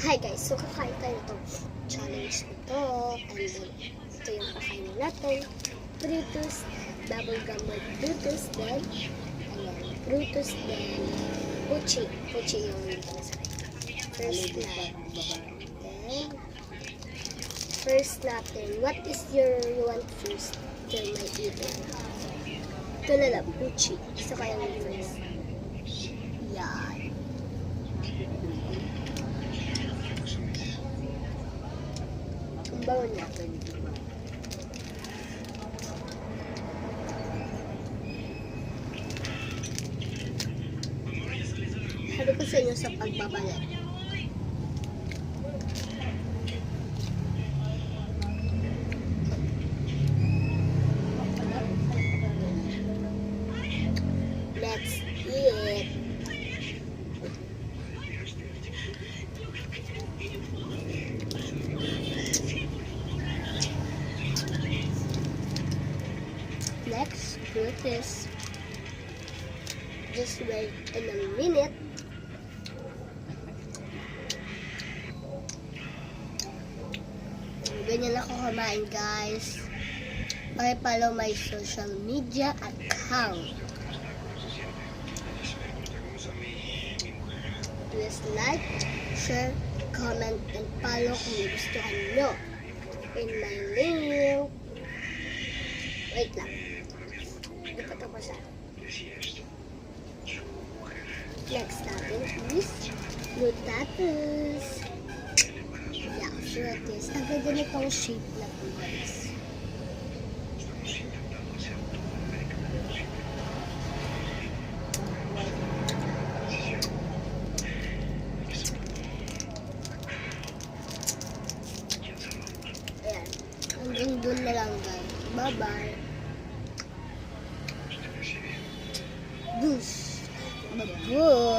Hi guys, so kakain tayo itong challenge nito. And then, ito yung kakainin natin. Fruitos, bubblegum with fruitos, then, ayan, fruitos, then, puchi. Puchi yung masarap. First natin, what is your want first till my eating? Ito na lang, puchi. Isa kaya yung first. Yan. Ang bawa niya. Sabi ko sa inyo sa pagbabalik. Let's eat. Next, put this. Just wait in a minute. Ganyan ako kumain, guys. Pakipollow my social media account. Please like, share, comment, and follow kung gustuhan nyo. In my link. Wait lang. Hindi pa tapos siya. Next natin is potatoes. Yeah, sure it is. Ang ganda nitong shape na po, guys. Ayan. Hanggang doon na lang, guys. Bye-bye. Bye-bye.